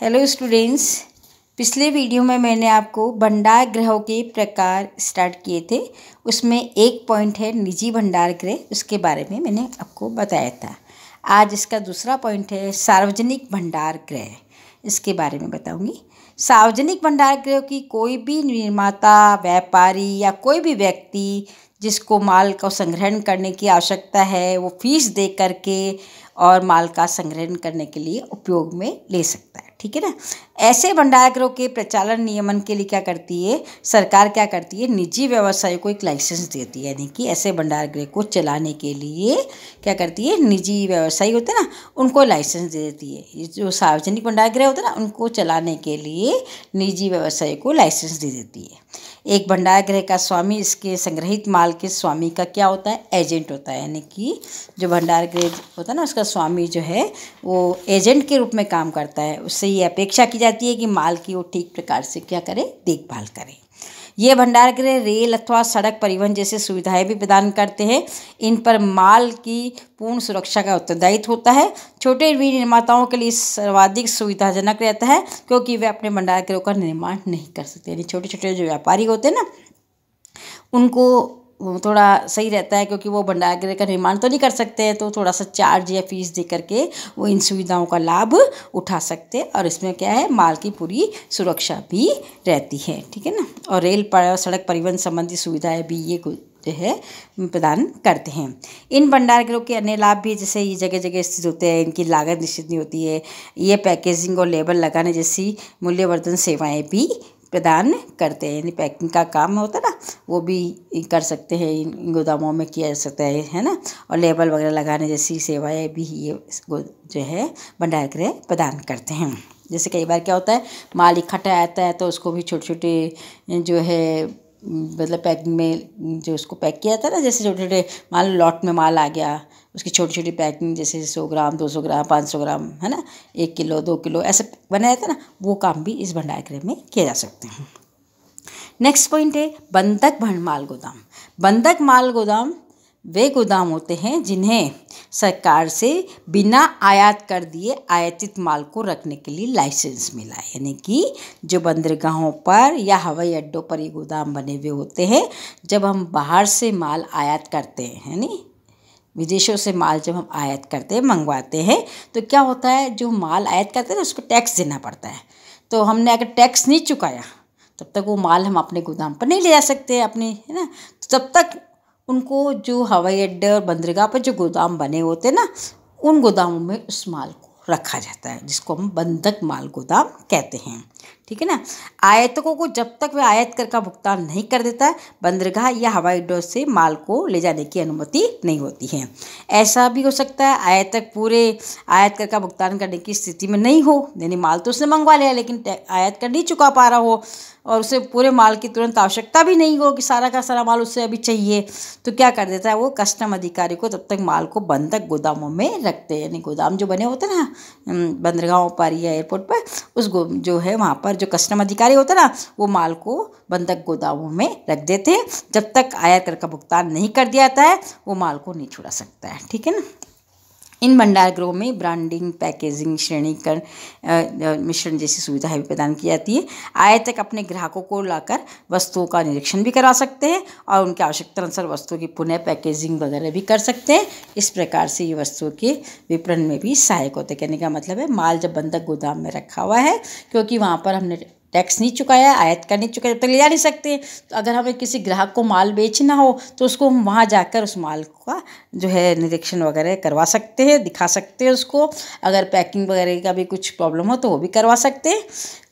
Hello students. पिछले video में मैंने आपको भंडार गृहों के प्रकार स्टार्ट किए थे। उसमें एक पॉइंट है निजी भंडार गृह, उसके बारे में मैंने आपको बताया था। आज इसका दूसरा पॉइंट है सार्वजनिक भंडार गृह, इसके बारे में बताऊंगी। सार्वजनिक भंडार गृह की कोई भी निर्माता, व्यापारी या कोई भी व्यक्ति जिसको माल को संग्रहण करने की आवश्यकता है, वो फीस दे करके और माल का संग्रहण करने के लिए उपयोग में ले सकता है। ठीक है ना। ऐसे भंडार गृह के प्रचालन नियमन के लिए क्या करती है सरकार, क्या करती है, निजी व्यवसाय को एक लाइसेंस देती है। यानी कि ऐसे भंडार गृह को चलाने के लिए क्या करती है, निजी व्यवसायी होते हैं ना, उनको लाइसेंस दे देती है। ये जो सार्वजनिक भंडार गृह होते हैं ना, उनको चलाने के लिए निजी व्यवसाय को लाइसेंस दे देती है। एक भंडार गृह का स्वामी इसके संग्रहित माल के स्वामी का क्या होता है, एजेंट होता है। यानी कि जो भंडार गृह होता है ना, उसका स्वामी जो है वो एजेंट के रूप में काम करता है। उससे ये अपेक्षा की जाती है कि माल की वो ठीक प्रकार से क्या करे, देखभाल करे। ये भंडार गृह रेल अथवा सड़क परिवहन जैसे सुविधाएं भी प्रदान करते हैं। इन पर माल की पूर्ण सुरक्षा का उत्तरदायित्व होता है। छोटे निर्माताओं के लिए सर्वाधिक सुविधाजनक रहता है, क्योंकि वे अपने भंडार गृह का निर्माण नहीं कर सकते। यानी छोटे छोटे जो व्यापारी होते हैं ना, उनको थोड़ा सही रहता है, क्योंकि वो भंडार गृह का निर्माण तो नहीं कर सकते हैं, तो थोड़ा सा चार्ज या फीस दे करके वो इन सुविधाओं का लाभ उठा सकते हैं। और इसमें क्या है, माल की पूरी सुरक्षा भी रहती है। ठीक है ना। और रेल पर सड़क परिवहन संबंधी सुविधाएं भी ये जो है प्रदान करते हैं। इन भंडार गृहों के अन्य लाभ भी, जैसे ये जगह जगह स्थित होते हैं, इनकी लागत निश्चित नहीं होती है। ये पैकेजिंग और लेबल लगाने जैसी मूल्यवर्धन सेवाएं भी प्रदान करते हैं। यानी पैकिंग का काम होता है ना, वो भी कर सकते हैं, इन गोदामों में किया जा सकता है ना। और लेबल वगैरह लगाने जैसी सेवाएं भी ये जो है भंडार गृह प्रदान करते हैं। जैसे कई बार क्या होता है, माल इकट्ठा आता है तो उसको भी छोटे छोटे जो है, मतलब पैकिंग में जो उसको पैक किया जाता है ना, जैसे छोटे छोटे मान लो लॉट में माल आ गया, उसकी छोटी छोटी पैकिंग, जैसे 100 ग्राम, 200 ग्राम, 500 ग्राम, है ना, 1 किलो, 2 किलो ऐसे बनाया जाता है ना, वो काम भी इस भंडार गृह में किया जा सकते हैं। नेक्स्ट पॉइंट है बंधक माल गोदाम। बंधक माल गोदाम वे गोदाम होते हैं जिन्हें सरकार से बिना आयात कर दिए आयातित माल को रखने के लिए लाइसेंस मिला है। यानी कि जो बंदरगाहों पर या हवाई अड्डों पर ये गोदाम बने हुए होते हैं। जब हम बाहर से माल आयात करते हैं, है नी, विदेशों से माल जब हम आयात करते हैं, मंगवाते हैं, तो क्या होता है, जो माल आयात करते हैं ना, उस पर टैक्स देना पड़ता है। तो हमने अगर टैक्स नहीं चुकाया तब तक वो माल हम अपने गोदाम पर नहीं ले जा सकते अपने, है ना। तो तब तक उनको जो हवाई अड्डे और बंदरगाह पर जो गोदाम बने होते हैं ना, उन गोदामों में उस माल को रखा जाता है, जिसको हम बंधक माल गोदाम कहते हैं। ठीक है ना। आयातकों को जब तक वह आयात कर का भुगतान नहीं कर देता है, बंदरगाह या हवाई अड्डों से माल को ले जाने की अनुमति नहीं होती है। ऐसा भी हो सकता है आयातक पूरे आयात कर का भुगतान करने की स्थिति में नहीं हो, यानी माल तो उसने मंगवा लिया लेकिन आयात कर नहीं चुका पा रहा हो, और उसे पूरे माल की तुरंत आवश्यकता भी नहीं हो कि सारा का सारा माल उससे अभी चाहिए, तो क्या कर देता है, वो कस्टम अधिकारी को तब तक माल को बंधक गोदामों में रखते हैं। यानी गोदाम जो बने होते हैं ना बंदरगाहों पर या एयरपोर्ट पर, उस जो है वहाँ पर जो कस्टम अधिकारी होता है ना, वो माल को बंधक गोदामों में रख देते हैं। जब तक आयात कर का भुगतान नहीं कर दिया जाता है, वो माल को नहीं छुड़ा सकता है। ठीक है ना। इन भंडार गृहों में ब्रांडिंग, पैकेजिंग, श्रेणीकरण, मिश्रण जैसी सुविधाएं भी प्रदान की जाती है। आयातक अपने ग्राहकों को लाकर वस्तुओं का निरीक्षण भी करवा सकते हैं और उनकी आवश्यकता अनुसार वस्तुओं की पुनः पैकेजिंग वगैरह भी कर सकते हैं। इस प्रकार से ये वस्तुओं के विपणन में भी सहायक होते हैं। कहने का मतलब है, माल जब बंधक गोदाम में रखा हुआ है, क्योंकि वहाँ पर हमने टैक्स नहीं चुकाया, आयात कर नहीं चुका, जब तक ले जा नहीं सकते। तो अगर हमें किसी ग्राहक को माल बेचना हो तो उसको हम वहाँ जाकर उस माल का जो है निरीक्षण वगैरह करवा सकते हैं, दिखा सकते हैं उसको। अगर पैकिंग वगैरह का भी कुछ प्रॉब्लम हो तो वो भी करवा सकते हैं।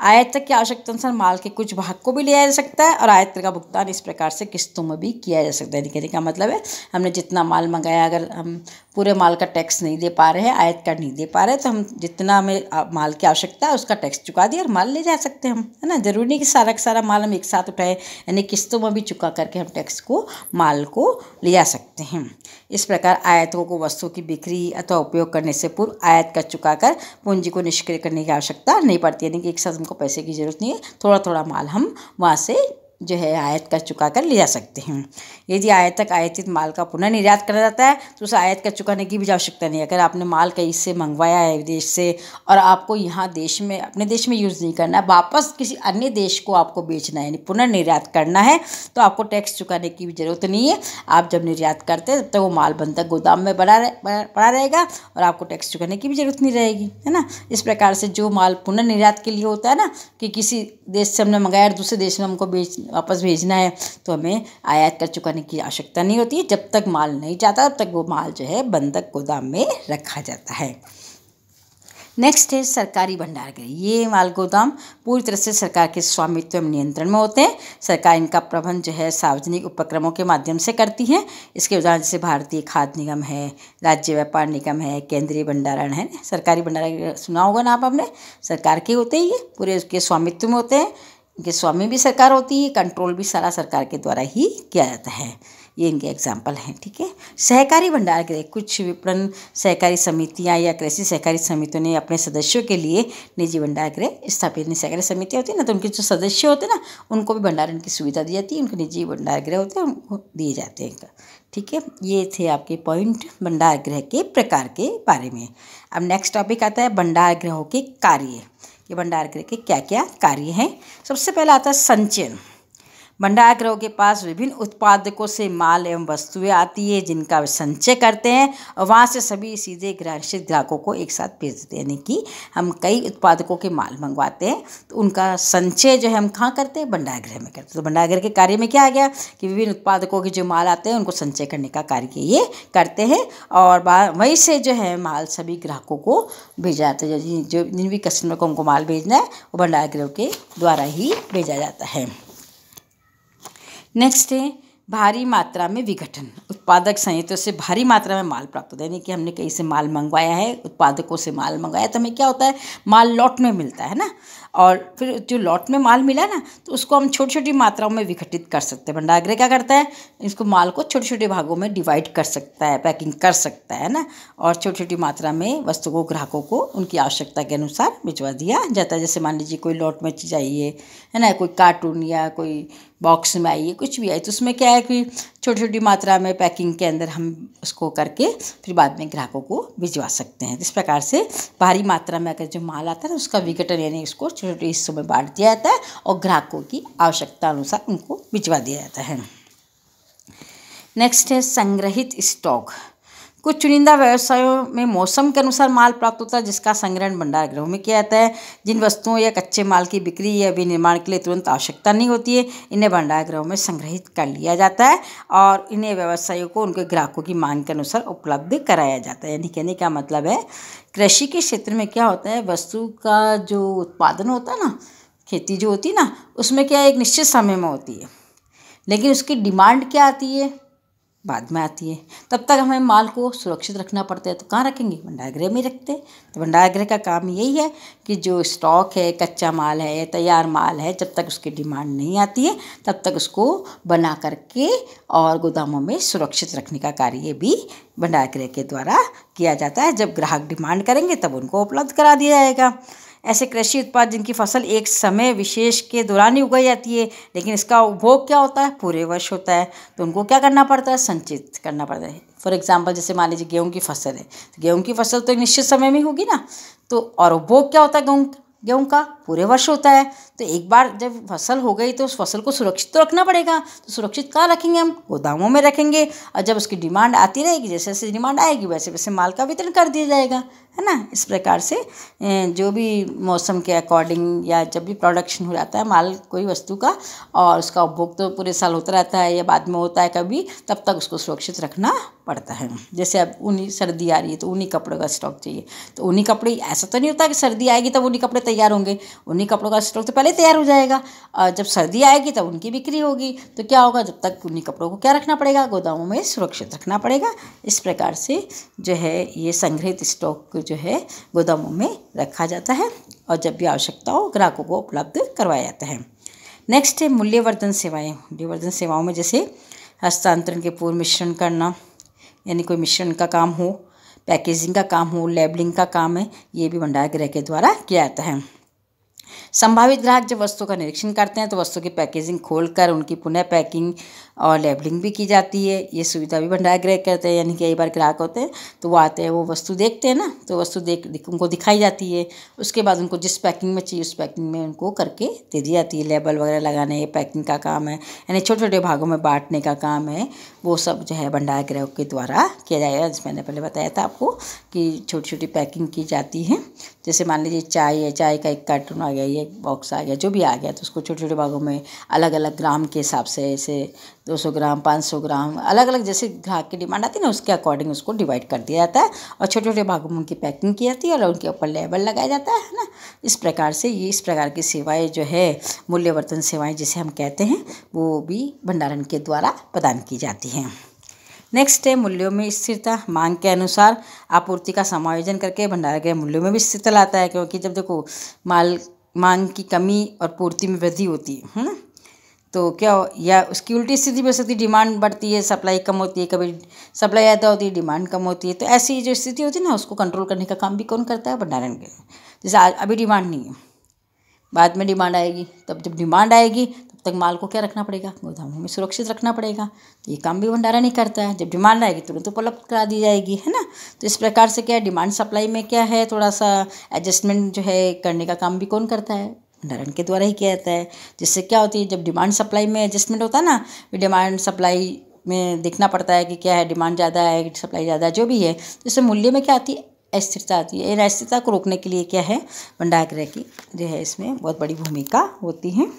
आयातक की आवश्यकता अनुसार माल के कुछ भाग को भी लिया जा सकता है और आयात का भुगतान इस प्रकार से किस्तों में भी किया जा सकता है। कहने का मतलब है, हमने जितना माल मंगाया, अगर हम पूरे माल का टैक्स नहीं दे पा रहे हैं, आयात कर नहीं दे पा रहे, तो हम जितना हमें माल की आवश्यकता है उसका टैक्स चुका दिया और माल ले जा सकते हैं हम, है ना। जरूरी नहीं कि सारा का सारा माल हम एक साथ उठाए, यानी किस्तों में भी चुका करके हम टैक्स को, माल को ले जा सकते हैं। इस प्रकार आयातकों को वस्तुओं की बिक्री अथवा उपयोग करने से पूर्व आयात कर चुकाकर पूंजी को निष्क्रिय करने की आवश्यकता नहीं पड़ती। यानी कि एक साथ हमको पैसे की जरूरत नहीं है, थोड़ा थोड़ा माल हम वहाँ से जो है आयात कर चुका कर ले जा सकते हैं। यदि आयात तक आयातित माल का पुनः निर्यात करा जाता है तो उसे आयात कर चुकाने की भी आवश्यकता नहीं है। अगर आपने माल कहीं से मंगवाया है विदेश से और आपको यहाँ देश में अपने देश में यूज़ नहीं करना है, वापस किसी अन्य देश को आपको बेचना है यानी पुनः निर्यात करना है, तो आपको टैक्स चुकाने की भी ज़रूरत नहीं है। आप जब निर्यात करते हैं तब तक वो माल बंद तक गोदाम में पड़ा रहेगा और आपको टैक्स चुकाने की भी ज़रूरत नहीं रहेगी, है ना। इस प्रकार से जो माल पुनः निर्यात के लिए होता है ना, कि किसी देश से हमने मंगाया और दूसरे देश में हमको वापस भेजना है, तो हमें आयात कर चुकाने की आवश्यकता नहीं होती है। जब तक माल नहीं जाता तब तक वो माल जो है बंधक गोदाम में रखा जाता है। नेक्स्ट है सरकारी भंडारगृह। ये माल गोदाम पूरी तरह से सरकार के स्वामित्व एवं नियंत्रण में होते हैं। सरकार इनका प्रबंध जो है सार्वजनिक उपक्रमों के माध्यम से करती है। इसके उदाहरण जैसे भारतीय खाद्य निगम है, राज्य व्यापार निगम है, केंद्रीय भंडारण है। सरकारी भंडारगृह सुना होगा ना आपने, सरकार के होते ही ये पूरे उसके स्वामित्व में होते हैं। इनके स्वामी भी सरकार होती है, कंट्रोल भी सारा सरकार के द्वारा ही किया जाता है। ये इनके एग्जाम्पल हैं, ठीक है। सहकारी भंडारगृह, कुछ विपणन सहकारी समितियां या कृषि सहकारी समितियों ने अपने सदस्यों के लिए निजी भंडारगृह स्थापित। सहकारी समितियां होती है ना, तो उनके जो सदस्य होते हैं ना, उनको भी भंडारण की सुविधा दी जाती है। उनको निजी भंडारगृह होते हैं, उनको दिए जाते हैं, ठीक है। ये थे आपके पॉइंट भंडारगृह के प्रकार के बारे में। अब नेक्स्ट टॉपिक आता है भंडारगृहों के कार्य। ये भंडारगृह के क्या क्या कार्य हैं। सबसे पहला आता है संचयन। भंडारगृहों के पास विभिन्न उत्पादकों से माल एवं वस्तुएं आती है जिनका वे संचय करते हैं और वहाँ से सभी सीधे निश्चित ग्राहकों को एक साथ भेज देते हैं। यानी कि हम कई उत्पादकों के माल मंगवाते हैं तो उनका संचय जो है हम कहाँ करते हैं, भंडारगृह में करते हैं। तो भंडारगृह के कार्य में क्या आ गया कि विभिन्न उत्पादकों के जो माल आते हैं उनको संचय करने का कार्य ये करते हैं और वहीं से जो है माल सभी ग्राहकों को भेजा जाता है। जो जिन भी कस्टमर को उनको माल भेजना है वो भंडारगृह के द्वारा ही भेजा जाता है। नेक्स्ट है भारी मात्रा में विघटन। उत्पादक संयंत्रों से भारी मात्रा में माल प्राप्त होता है। यानी कि हमने कहीं से माल मंगवाया है, उत्पादकों से माल मंगाया, तो हमें क्या होता है, माल लॉट में मिलता है ना, और फिर जो लॉट में माल मिला ना तो उसको हम छोटी छोटी मात्राओं में विघटित कर सकते हैं। भंडारगृह क्या करता है, इसको माल को छोटे छोटे भागों में डिवाइड कर सकता है, पैकिंग कर सकता है ना, और छोटी छोटी मात्रा में वस्तु को ग्राहकों को उनकी आवश्यकता के अनुसार भिजवा दिया जाता है। जैसे मान लीजिए कोई लॉट में चीज़ आई है ना, कोई कार्टून या कोई बॉक्स में आई है, कुछ भी आई, तो उसमें क्या है कि छोटी छोटी मात्रा में पैकिंग के अंदर हम उसको करके फिर बाद में ग्राहकों को भिजवा सकते हैं। इस प्रकार से भारी मात्रा में अगर जो माल आता है ना उसका विघटन यानी उसको छोटे छोटे हिस्सों में बांट दिया जाता है और ग्राहकों की आवश्यकता अनुसार उनको भिजवा दिया जाता है। नेक्स्ट है संग्रहित स्टॉक। कुछ चुनिंदा व्यवसायों में मौसम के अनुसार माल प्राप्त होता है जिसका संग्रहण भंडारगृहों में किया जाता है। जिन वस्तुओं या कच्चे माल की बिक्री या विनिर्माण के लिए तुरंत आवश्यकता नहीं होती है इन्हें भंडारगृहों में संग्रहित कर लिया जाता है और इन्हें व्यवसायियों को उनके ग्राहकों की मांग के अनुसार उपलब्ध कराया जाता है। यानी कहने का मतलब है कृषि के क्षेत्र में क्या होता है, वस्तु का जो उत्पादन होता है ना, खेती जो होती है ना, उसमें क्या एक निश्चित समय में होती है, लेकिन उसकी डिमांड क्या आती है, बाद में आती है। तब तक हमें माल को सुरक्षित रखना पड़ता है, तो कहाँ रखेंगे, भंडारगृह में रखते हैं। तो भंडारगृह का काम यही है कि जो स्टॉक है, कच्चा माल है, तैयार माल है, जब तक उसकी डिमांड नहीं आती है तब तक उसको बना करके और गोदामों में सुरक्षित रखने का कार्य भी भंडारगृह के द्वारा किया जाता है। जब ग्राहक डिमांड करेंगे तब उनको उपलब्ध करा दिया जाएगा। ऐसे कृषि उत्पाद जिनकी फसल एक समय विशेष के दौरान ही उगाई जाती है लेकिन इसका उपभोग क्या होता है, पूरे वर्ष होता है, तो उनको क्या करना पड़ता है, संचित करना पड़ता है। फॉर एग्जांपल जैसे मान लीजिए गेहूं की फसल है, तो गेहूं की फसल तो एक निश्चित समय में होगी ना, तो और उपभोग क्या होता है गेहूं का, पूरे वर्ष होता है। तो एक बार जब फसल हो गई तो उस फसल को सुरक्षित तो रखना पड़ेगा, तो सुरक्षित कहाँ रखेंगे, हम गोदामों में रखेंगे और जब उसकी डिमांड आती रहेगी, जैसे जैसे डिमांड आएगी वैसे वैसे माल का वितरण कर दिया जाएगा, है ना। इस प्रकार से जो भी मौसम के अकॉर्डिंग या जब भी प्रोडक्शन हो जाता है माल कोई वस्तु का और उसका उपभोग तो पूरे साल होता रहता है या बाद में होता है कभी, तब तक उसको सुरक्षित रखना पड़ता है। जैसे अब ऊनी सर्दी आ रही है तो ऊनी कपड़ों का स्टॉक चाहिए, तो ऊनी कपड़े, ऐसा तो नहीं होता कि सर्दी आएगी तब ऊनी कपड़े तैयार होंगे, ऊनी कपड़ों का स्टॉक तो पहले तैयार हो जाएगा और जब सर्दी आएगी तब उनकी बिक्री होगी, तो क्या होगा, जब तक ऊनी कपड़ों को क्या रखना पड़ेगा, गोदामों में सुरक्षित रखना पड़ेगा। इस प्रकार से जो है ये संग्रहित स्टॉक जो है गोदामों में रखा जाता है और जब भी आवश्यकता हो ग्राहकों को उपलब्ध करवाया जाता है। नेक्स्ट है मूल्यवर्धन सेवाएं। मूल्यवर्धन सेवाओं में जैसे हस्तांतरण के पूर्व मिश्रण करना, यानी कोई मिश्रण का काम हो, पैकेजिंग का काम हो, लेबलिंग का काम है, ये भी भंडारगृह के द्वारा किया जाता है। संभावित ग्राहक जब वस्तु का निरीक्षण करते हैं तो वस्तु की पैकेजिंग खोलकर उनकी पुनः पैकिंग और लेबलिंग भी की जाती है। ये सुविधा भी भंडार गृह करते हैं। यानी कई बार ग्राहक होते हैं तो वो आते हैं, वो वस्तु देखते हैं ना, तो वस्तु देख उनको दिखाई जाती है। उसके बाद उनको जिस पैकिंग में चाहिए उस पैकिंग में उनको करके दे दी जाती है। लेबल वगैरह लगाने, ये पैकिंग का काम है, यानी छोटे छोटे भागों में बांटने का काम है, वो सब जो है भंडार गृह के द्वारा किया जाएगा। जिस मैंने पहले बताया था आपको कि छोटी छोटी पैकिंग की जाती है। जैसे मान लीजिए चाय है, चाय का एक कार्टून आ गया, ये बॉक्स आ गया, जो भी आ गया, तो उसको छोटे छोटे भागों में अलग अलग ग्राम के हिसाब से, जैसे 200 ग्राम 500 ग्राम अलग अलग जैसे ग्राहक की डिमांड आती है ना, उसके अकॉर्डिंग उसको डिवाइड कर दिया जाता है और छोटे छोटे भागों में उनकी पैकिंग की जाती है और उनके ऊपर लेबल लगाया जाता है ना। इस प्रकार से इस प्रकार की सेवाएं जो है मूल्यवर्धन सेवाएं जिसे हम कहते हैं, वो भी भंडारण के द्वारा प्रदान की जाती हैं। नेक्स्ट है मूल्यों में स्थिरता। मांग के अनुसार आपूर्ति का समायोजन करके भंडार गृह मूल्यों में भी स्थिरता लाता है, क्योंकि जब देखो मांग की कमी और पूर्ति में वृद्धि होती है ना, तो क्या या उसकी उल्टी स्थिति भी हो सकती है, डिमांड बढ़ती है, सप्लाई कम होती है, कभी सप्लाई ज़्यादा होती है, डिमांड कम होती है। तो ऐसी जो स्थिति होती है ना, उसको कंट्रोल करने का काम भी कौन करता है? भंडारण गृह। जैसे अभी डिमांड नहीं है, बाद में डिमांड आएगी, तब जब डिमांड आएगी तब तक माल को क्या रखना पड़ेगा? गोदामों में सुरक्षित रखना पड़ेगा। तो ये काम भी भंडारण ही करता है। जब डिमांड आएगी तुरंत उपलब्ध करा दी जाएगी, है ना। तो इस प्रकार से क्या है, डिमांड सप्लाई में क्या है, थोड़ा सा एडजस्टमेंट जो है करने का काम भी कौन करता है? भंडारण के द्वारा ही किया जाता है। जिससे क्या होती है, जब डिमांड सप्लाई में एडजस्टमेंट होता है ना, डिमांड सप्लाई में देखना पड़ता है कि क्या है, डिमांड ज़्यादा है, सप्लाई ज़्यादा है, जो भी है, तो इससे मूल्य में क्या आती है? अस्थिरता आती है। इन अस्थिरता को रोकने के लिए क्या है, भंडार गृह की जो है इसमें बहुत बड़ी भूमिका होती है।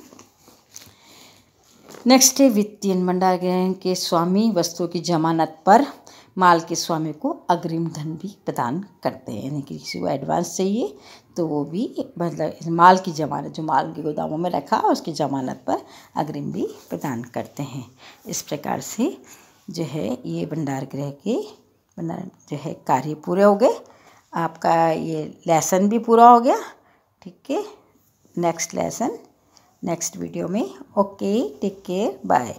नेक्स्ट है वित्तीय। भंडार गृह के स्वामी वस्तु की जमानत पर माल के स्वामी को अग्रिम धन भी प्रदान करते हैं। यानी कि किसी को एडवांस चाहिए तो वो भी मतलब माल की जमानत, जो माल के गोदामों में रखा उसकी जमानत पर अग्रिम भी प्रदान करते हैं। इस प्रकार से जो है ये भंडार गृह के जो है कार्य पूरे हो गए। आपका ये लेसन भी पूरा हो गया। ठीक है, नेक्स्ट लेसन नेक्स्ट वीडियो में। Okay, take care, bye.